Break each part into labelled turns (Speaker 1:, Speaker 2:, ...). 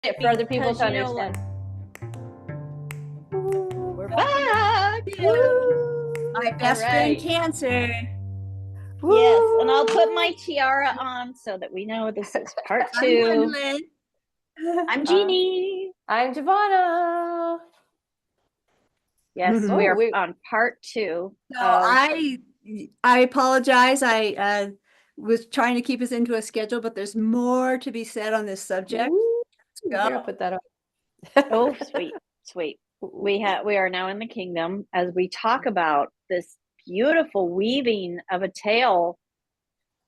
Speaker 1: it for other people to understand. We're back.
Speaker 2: Woo! My best friend Cancer.
Speaker 1: Woo! Yes, and I'll put my tiara on so that we know this is part 2. I'm Jeannie.
Speaker 3: I'm Jevona.
Speaker 1: Yes, we are on part 2.
Speaker 2: So I apologize. I was trying to keep us into a schedule, but there's more to be said on this subject.
Speaker 3: Let's go. Put that on.
Speaker 1: Oh, sweet. We are now in the kingdom as we talk about this beautiful weaving of a tale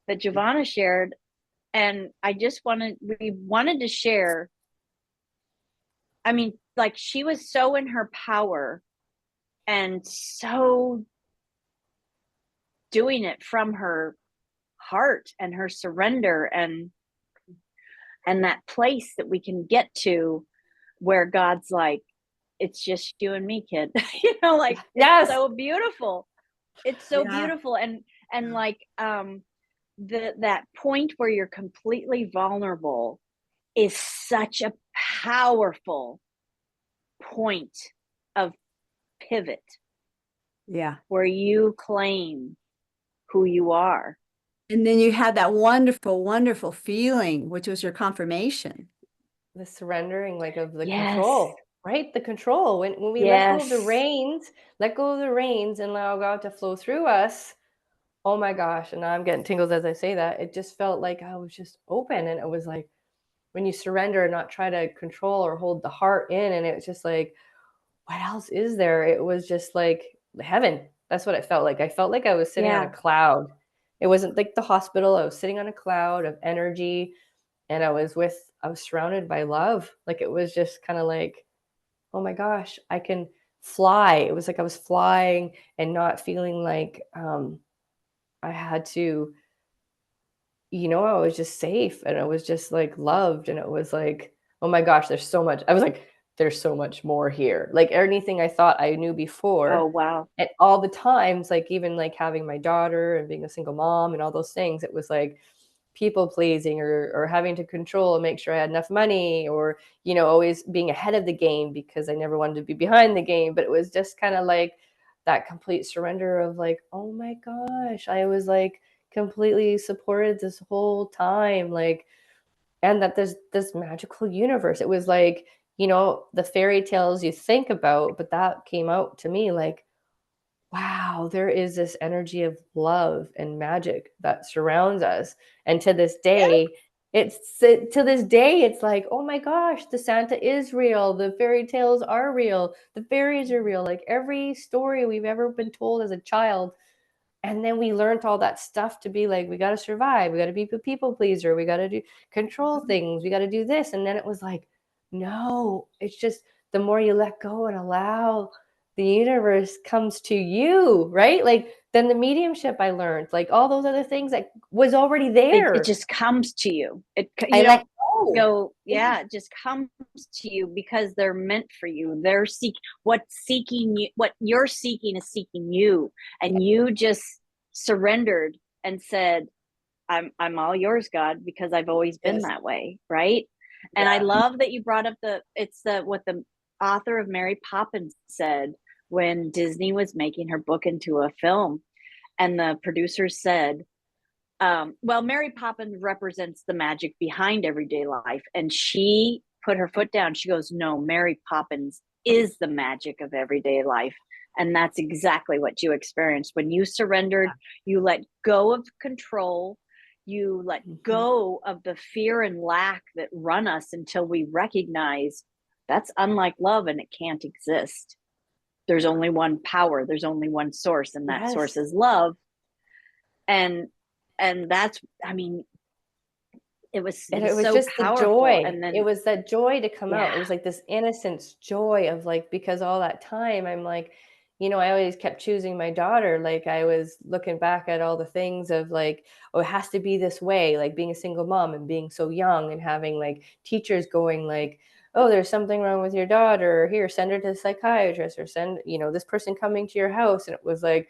Speaker 1: that Jevona shared, and we wanted to share. I mean, like, she was so in her power and so doing it from her heart and her surrender and that place that we can get to where God's like, it's just you and me, kid. Like, yes. It's so beautiful. It's so beautiful. And like, that point where you're completely vulnerable is such a powerful point of pivot.
Speaker 2: Yeah.
Speaker 1: Where you claim who you are.
Speaker 2: And then you had that wonderful, wonderful feeling, which was your confirmation.
Speaker 3: The surrendering, like, of the control, right? The control. When we let go of the reins and allow God to flow through us. Oh my gosh. And now I'm getting tingles as I say that. It just felt like I was just open. And it was like, when you surrender and not try to control or hold the heart in. And it was just like, what else is there? It was just like heaven. That's what it felt like. I felt like I was sitting on a cloud. It wasn't like the hospital. I was sitting on a cloud of energy, and I was surrounded by love. Like, it was just kind of like, oh my gosh, I can fly. It was like I was flying and not feeling like I had to, I was just safe, and I was just like loved. And it was like, oh my gosh, there's so much. I was like, there's so much more here. Like, anything I thought I knew before.
Speaker 1: Oh, wow.
Speaker 3: And all the times, like, even like having my daughter and being a single mom and all those things, it was like people pleasing or having to control and make sure I had enough money, or, always being ahead of the game because I never wanted to be behind the game. But it was just kind of like that complete surrender of like, oh my gosh, I was like completely supported this whole time. Like, and that there's this magical universe. It was like, the fairy tales you think about, but that came out to me like, wow, there is this energy of love and magic that surrounds us. And to this day, it's like, oh my gosh, the Santa is real. The fairy tales are real. The fairies are real. Like, every story we've ever been told as a child. And then we learned all that stuff to be like, we got to survive. We got to be a people pleaser. We got to control things. We got to do this. And then it was like, no, it's just the more you let go and allow, the universe comes to you, right? Like, then the mediumship I learned, like all those other things that was already there.
Speaker 1: It just comes to you. It just comes to you because they're meant for you. They're what you're seeking is seeking you. And you just surrendered and said, I'm all yours, God, because I've always been that way. Right. And I love that you brought up what the author of Mary Poppins said when Disney was making her book into a film, and the producers said, well, Mary Poppins represents the magic behind everyday life. And she put her foot down. She goes, no, Mary Poppins is the magic of everyday life. And that's exactly what you experienced. When you surrendered, you let go of control. You let go of the fear and lack that run us until we recognize that's unlike love and it can't exist. There's only one power. There's only one source, and that source is love. And that's, I mean, it was so
Speaker 3: just
Speaker 1: powerful.
Speaker 3: The joy.
Speaker 1: And then
Speaker 3: it was that joy to come out. It was like this innocence joy of like, because all that time I'm like, I always kept choosing my daughter. Like, I was looking back at all the things of like, oh, it has to be this way, like being a single mom and being so young and having like teachers going like, oh, there's something wrong with your daughter. Here, send her to the psychiatrist, or send, this person coming to your house. And it was like,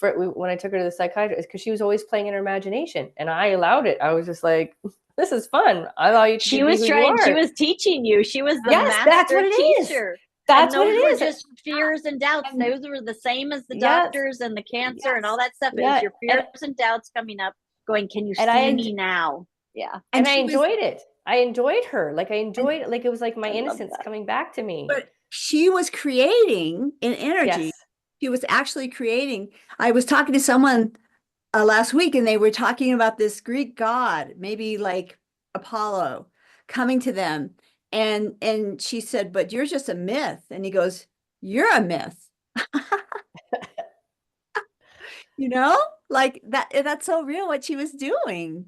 Speaker 3: when I took her to the psychiatrist, because she was always playing in her imagination, and I allowed it. I was just like, this is fun. I allow you to
Speaker 1: She
Speaker 3: be
Speaker 1: was
Speaker 3: who
Speaker 1: trying,
Speaker 3: you are.
Speaker 1: she was teaching you. She was the
Speaker 3: Yes, that's what
Speaker 1: master
Speaker 3: it is.
Speaker 1: teacher.
Speaker 3: That's
Speaker 1: and
Speaker 3: what it
Speaker 1: those were
Speaker 3: is.
Speaker 1: just fears and doubts.
Speaker 2: And-
Speaker 1: Those were the same as the
Speaker 3: Yes.
Speaker 1: doctors and the cancer
Speaker 2: Yes.
Speaker 1: and all that stuff. It
Speaker 3: Yeah.
Speaker 1: was your fears and doubts coming up, going, can you
Speaker 3: And
Speaker 1: see
Speaker 3: I
Speaker 1: me now? Yeah.
Speaker 3: And I
Speaker 2: she was-
Speaker 3: enjoyed it. I enjoyed her. Like, I enjoyed, like, it was like my
Speaker 1: I love
Speaker 3: innocence
Speaker 1: that.
Speaker 3: coming back to me.
Speaker 2: But she was creating in energy.
Speaker 3: Yes.
Speaker 2: She was actually creating. I was talking to someone last week, and they were talking about this Greek god, maybe like Apollo, coming to them. And she said, but you're just a myth. And he goes, you're a myth. You know, like that's so real what she was doing.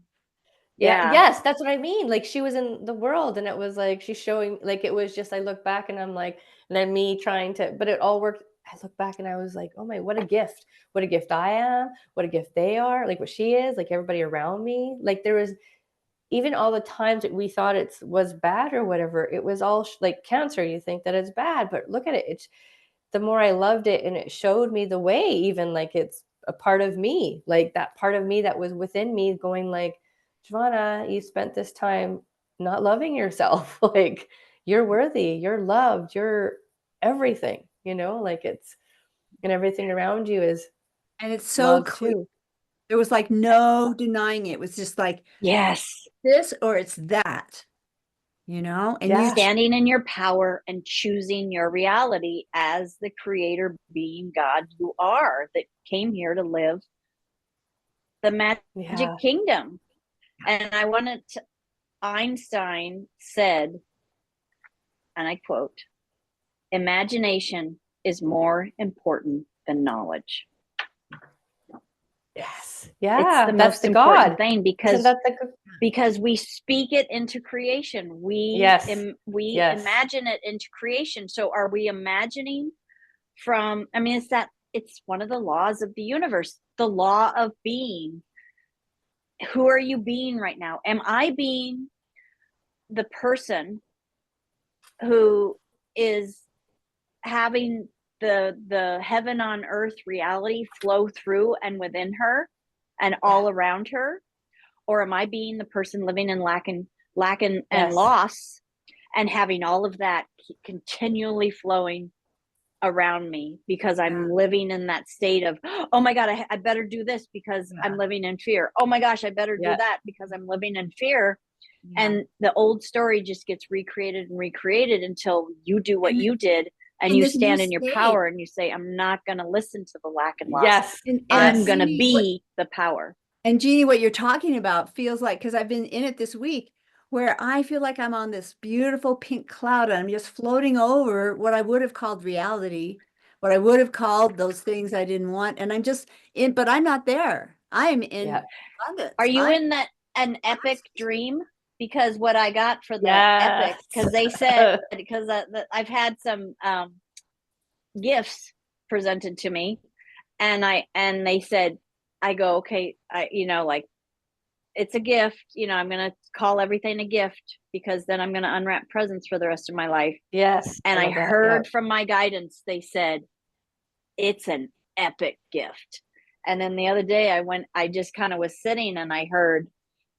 Speaker 3: Yeah. Yes, that's what I mean. Like, she was in the world, and it was like she's showing, like, it was just, I look back and I'm like, and then me trying to, but it all worked. I look back and I was like, oh my, what a gift. What a gift I am. What a gift they are. Like, what she is, like, everybody around me. Like, there was even all the times that we thought it was bad or whatever, it was all like cancer. You think that it's bad, but look at it. It's the more I loved it, and it showed me the way, even like it's a part of me, like that part of me that was within me going like, Jevona, you spent this time not loving yourself. Like, you're worthy, you're loved, you're everything, like it's, and everything around you is
Speaker 2: And it's so
Speaker 3: love
Speaker 2: clear.
Speaker 3: too.
Speaker 2: There was like no denying it. It was just like,
Speaker 1: Yes.
Speaker 2: this or it's that, and
Speaker 3: Yeah.
Speaker 1: Standing in your power and choosing your reality as the creator being God you are, that came here to live the magic kingdom. And I wanted to, Einstein said, and I quote, imagination is more important than knowledge.
Speaker 3: Yes. Yeah.
Speaker 1: It's the
Speaker 3: that's
Speaker 1: most
Speaker 3: the
Speaker 1: important
Speaker 3: God
Speaker 1: thing, because we speak it into creation. We imagine it into creation. So are we imagining from, I mean, it's one of the laws of the universe, the law of being. Who are you being right now? Am I being the person who is having the heaven on earth reality flow through and within her and all around her? Or am I being the person living in lack and loss, and having all of that continually flowing around me because I'm living in that state of, oh my God, I better do this because I'm living in fear. Oh my gosh, I better do that because I'm living in fear. And the old story just gets recreated and recreated until you do what you did, and you stand in your power and you say, I'm not going to listen to the lack and loss.
Speaker 3: Yes.
Speaker 1: I'm going to be the power.
Speaker 2: And Jeannie, what you're talking about feels like, because I've been in it this week, where I feel like I'm on this beautiful pink cloud and I'm just floating over what I would have called reality, what I would have called those things I didn't want. And I'm just in, but I'm not there. I'm in abundance.
Speaker 1: Are you in an epic dream? Because what I got for the epic, because they said, because I've had some gifts presented to me, and they said, I go, okay, like, it's a gift, I'm going to call everything a gift, because then I'm going to unwrap presents for the rest of my life.
Speaker 3: Yes.
Speaker 1: And I heard from my guidance, they said, it's an epic gift. And then the other day I just kind of was sitting and I heard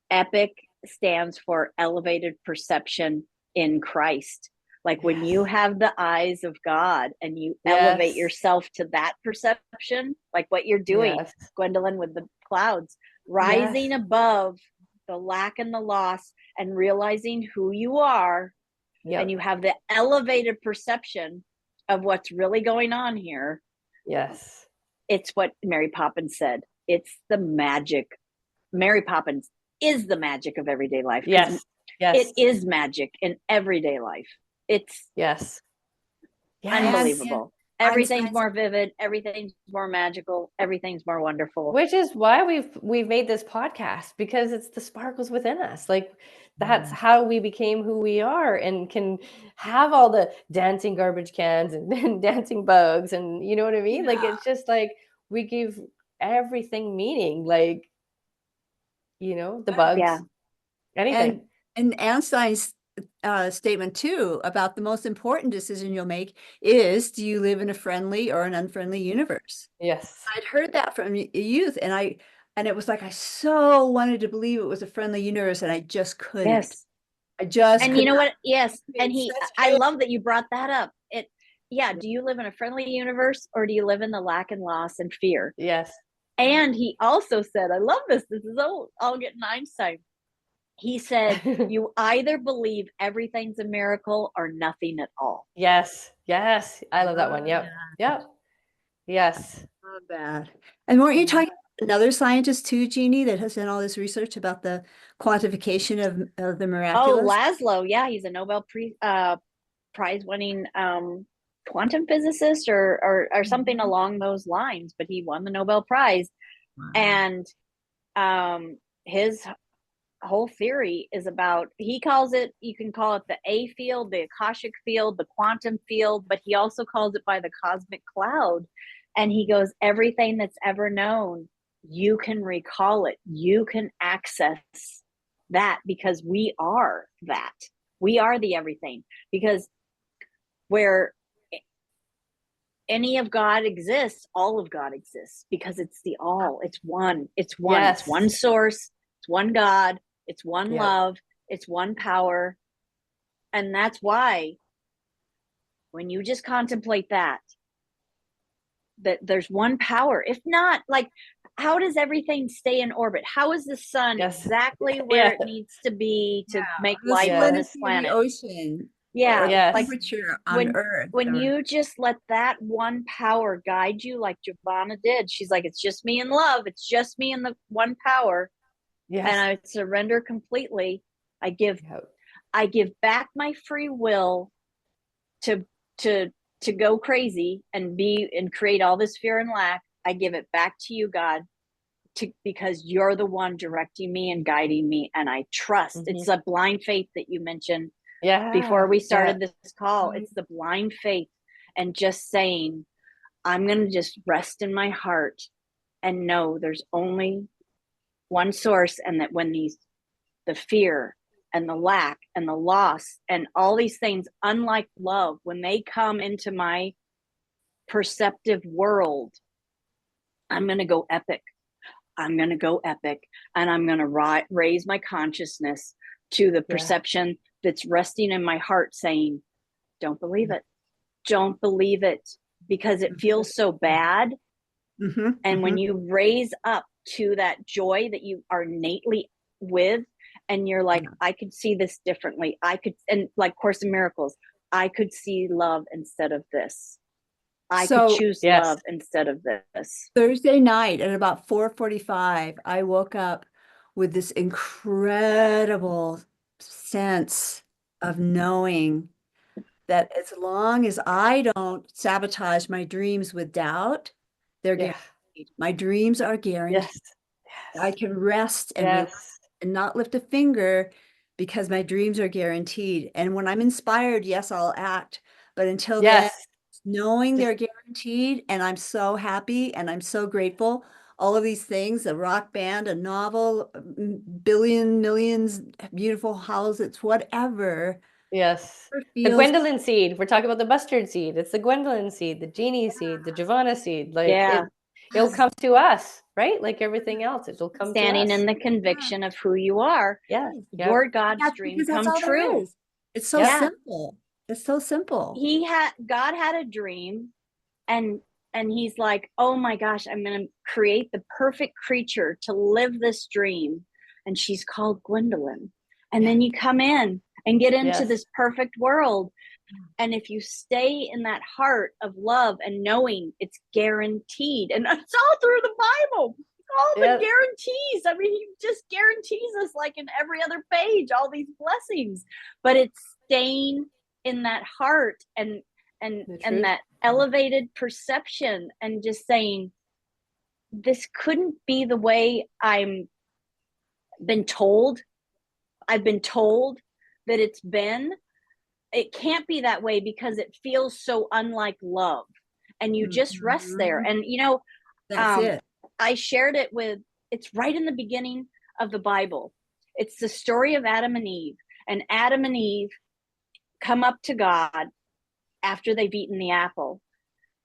Speaker 1: epic stands for elevated perception in Christ. Like when you have the eyes of God and you elevate yourself to that perception, like what you're doing, Gwendolyn, with the clouds, rising above the lack and the loss and realizing who you are, and you have the elevated perception of what's really going on here.
Speaker 3: Yes.
Speaker 1: It's what Mary Poppins said. It's the magic. Mary Poppins is the magic of everyday life.
Speaker 3: Yes.
Speaker 1: It is magic in everyday life. It's unbelievable. Everything's more vivid. Everything's more magical. Everything's more wonderful.
Speaker 3: Which is why we've made this podcast, because it's the sparkles within us. Like, that's how we became who we are, and can have all the dancing garbage cans and dancing bugs, and you know what I mean? Like, it's just like we give everything meaning, like, the bugs, anything.
Speaker 2: And Einstein's statement too about the most important decision you'll make is, do you live in a friendly or an unfriendly universe?
Speaker 3: Yes.
Speaker 2: I'd heard that from youth, and it was like I so wanted to believe it was a friendly universe, and I just couldn't.
Speaker 1: Yes.
Speaker 2: I just
Speaker 1: and
Speaker 2: could
Speaker 1: you know
Speaker 2: not.
Speaker 1: what? Yes. And I
Speaker 2: Chaos.
Speaker 1: love that you brought that up. Do you live in a friendly universe, or do you live in the lack and loss and fear?
Speaker 3: Yes.
Speaker 1: And he also said, I love this. This is all getting Einstein. He said, you either believe everything's a miracle or nothing at all.
Speaker 3: Yes. Yes. I love that one. Yep. Yep. Yes.
Speaker 2: Love that. And weren't you talking about another scientist too, Jeannie, that has done all this research about the quantification of the
Speaker 1: Oh,
Speaker 2: miraculous?
Speaker 1: Laszlo. Yeah, he's a Nobel prize winning quantum physicist or something along those lines, but he won the Nobel Prize.
Speaker 2: Wow.
Speaker 1: And his whole theory is about, he calls it, you can call it the A field, the Akashic field, the quantum field, but he also calls it by the cosmic cloud. And he goes, everything that's ever known, you can recall it, you can access that, because we are that. We are the everything. Because where any of God exists, all of God exists, because it's the all. It's one. It's one.
Speaker 3: Yes.
Speaker 1: It's one source. It's one God. It's one love. It's one power. And that's why when you just contemplate that there's one power. If not, like, how does everything stay in orbit? How is the sun exactly where it needs to be to make life on this planet?
Speaker 2: The ocean.
Speaker 1: Yeah.
Speaker 2: Or the temperature on Earth.
Speaker 1: When you just let that one power guide you, like Jevona did, she's like, it's just me in love. It's just me in the one power.
Speaker 3: Yes.
Speaker 1: And I surrender completely. I give back my free will to go crazy and create all this fear and lack. I give it back to you, God, because you're the one directing me and guiding me. And I trust. Mm-hmm. It's a blind faith that you mentioned before we started this call. It's the blind faith, and just saying, I'm going to just rest in my heart and know there's only one source. And that when the fear and the lack and the loss and all these things, unlike love, when they come into my perceptive world, I'm going to go epic. I'm going to go epic, and I'm going to raise my consciousness to the perception that's resting in my heart, saying, don't believe it. Don't believe it, because it feels so bad. Mm-hmm. And when you raise up to that joy that you are innately with, and you're like, I could see this differently. And like Course in Miracles, I could see love instead of this. I could choose love instead of this.
Speaker 2: Thursday night at about 4:45, I woke up with this incredible sense of knowing that as long as I don't sabotage my dreams with doubt, they're guaranteed. My dreams are guaranteed. Yes. I can rest and relax and not lift a finger, because my dreams are guaranteed. And when I'm inspired, yes, I'll act. But until then, knowing they're guaranteed, and I'm so happy and I'm so grateful. All of these things, a rock band, a novel, millions, beautiful houses, whatever.
Speaker 3: Yes. The Gwendolyn seed. We're talking about the mustard seed. It's the Gwendolyn seed, the Jeannie seed, the Jevona seed. Like it'll come to us, right? Like everything else, it'll come to us.
Speaker 1: Standing in the conviction of who you are.
Speaker 3: Yeah.
Speaker 1: Your God's dream come true.
Speaker 2: It's so simple. It's so simple.
Speaker 1: God had a dream, and he's like, oh my gosh, I'm going to create the perfect creature to live this dream. And she's called Gwendolyn. And then you come in and get into this perfect world. And if you stay in that heart of love and knowing it's guaranteed, and it's all through the Bible, all the guarantees. I mean, he just guarantees us, like in every other page, all these blessings, but it's staying in that heart and that elevated perception, and just saying, this couldn't be the way I've been told that it's been. It can't be that way, because it feels so unlike love. And you just rest there. And
Speaker 2: that's it.
Speaker 1: I shared it it's right in the beginning of the Bible. It's the story of Adam and Eve. And Adam and Eve come up to God after they've eaten the apple.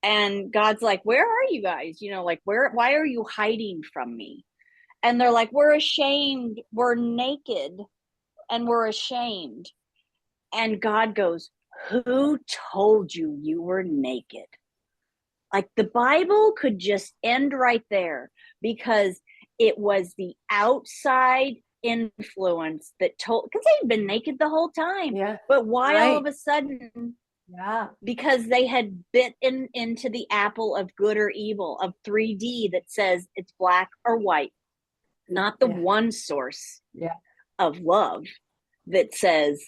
Speaker 1: And God's like, where are you guys? You know, like, why are you hiding from me? And they're like, we're ashamed. We're naked and we're ashamed. And God goes, who told you you were naked? Like, the Bible could just end right there, because it was the outside influence that told, because they'd been naked the whole time.
Speaker 3: Yeah.
Speaker 1: But why all of a sudden?
Speaker 2: Yeah.
Speaker 1: Because they had bit into the apple of good or evil, of 3D that says it's black or white, not the one source of love that says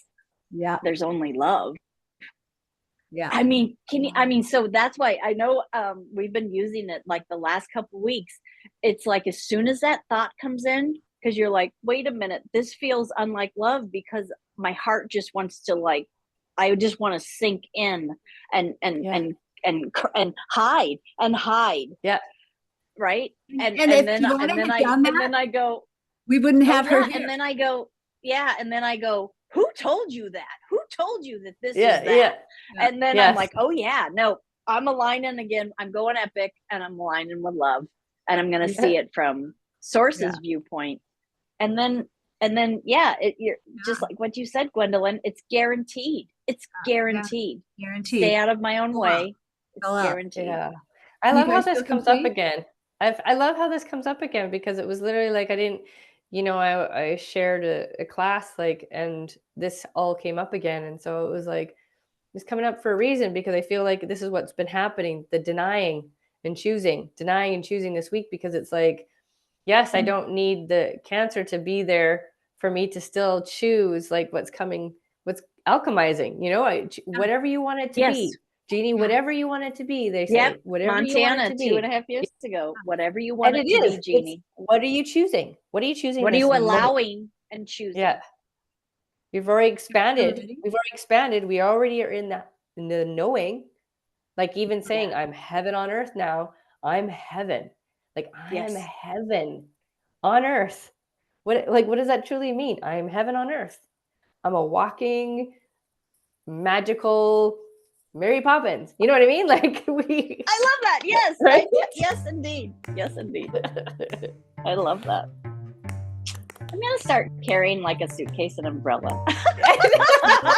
Speaker 1: there's only love.
Speaker 2: Yeah.
Speaker 1: I mean, so that's why I know we've been using it like the last couple of weeks. It's like, as soon as that thought comes in, because you're like, wait a minute, this feels unlike love, because my heart just wants to, like, I just want to sink in and hide and hide.
Speaker 3: Yeah.
Speaker 1: Right. And
Speaker 2: if
Speaker 1: then
Speaker 2: Jevona
Speaker 1: and then
Speaker 2: had done that,
Speaker 1: then I go,
Speaker 2: we wouldn't have her here.
Speaker 1: And then I go, and then I go, who told you that? Who told you that this is that? And then I'm like, oh yeah, no, I'm aligning again. I'm going epic, and I'm aligning with love, and I'm going to see it from Source's viewpoint. And then you're just like what you said, Gwendolyn. It's guaranteed. It's guaranteed.
Speaker 2: Guaranteed.
Speaker 1: Stay out of my own way. It's guaranteed.
Speaker 3: Yeah. I love how this comes up again. I love how this comes up again, because it was literally like, I didn't, you know, I shared a class, like, and this all came up again. And so it was like, it's coming up for a reason, because I feel like this is what's been happening, the denying and choosing this week, because it's like, yes, I don't need the cancer to be there for me to still choose, like, what's coming, what's alchemizing, you know, whatever you want it to be. Jeannie, whatever you want it to be, they say. Whatever
Speaker 1: Montana,
Speaker 3: you want it to be.
Speaker 1: 2.5 years ago. Whatever you want it to be, Jeannie.
Speaker 3: What are you choosing? What are you choosing?
Speaker 1: What are you allowing and choosing?
Speaker 3: Yeah. We've already expanded. We already are in the knowing. Like, even saying, I'm heaven on earth now. I'm heaven. Like, I am heaven on earth. What does that truly mean? I am heaven on earth. I'm a walking, magical Mary Poppins. You know what I mean? Like, I
Speaker 1: love that. Yes.
Speaker 3: Right?
Speaker 1: Yes, indeed. Yes, indeed. I love that. I'm going to start carrying like a suitcase and umbrella. I'm going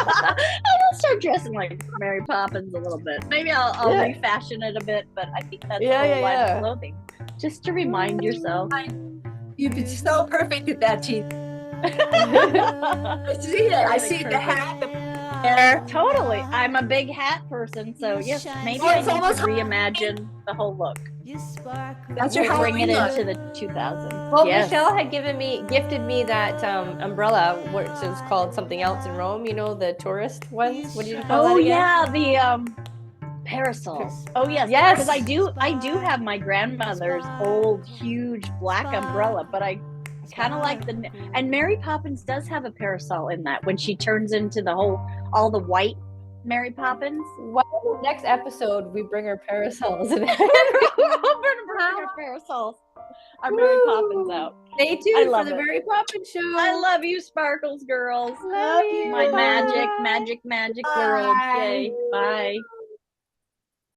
Speaker 1: to start dressing like Mary Poppins a little bit. Maybe I'll refashion it a bit, but I think that's a whole line of clothing. Just to remind yourself.
Speaker 2: You'd be so perfect at that, Jean. I see it. I see the hat, the hair.
Speaker 1: Totally. I'm a big hat person, so yes, maybe I need to reimagine the whole look.
Speaker 2: That's your
Speaker 1: bring it
Speaker 2: look.
Speaker 1: into the 2000s.
Speaker 3: Well, Michelle had gifted me that umbrella, which is called something else in Rome. You know, the tourist ones. What did you call that again?
Speaker 1: The parasol. Oh yes, because I do have my grandmother's old huge black umbrella, but I kind of like and Mary Poppins does have a parasol in that when she turns into all the white Mary Poppins.
Speaker 3: Well, next episode we bring our parasols. We're gonna
Speaker 1: bring our parasols. Our Mary Poppins out.
Speaker 3: Stay tuned for the Mary Poppins show.
Speaker 1: I love you, Sparkles girls.
Speaker 3: Love you.
Speaker 1: My magic world. Yay. Bye.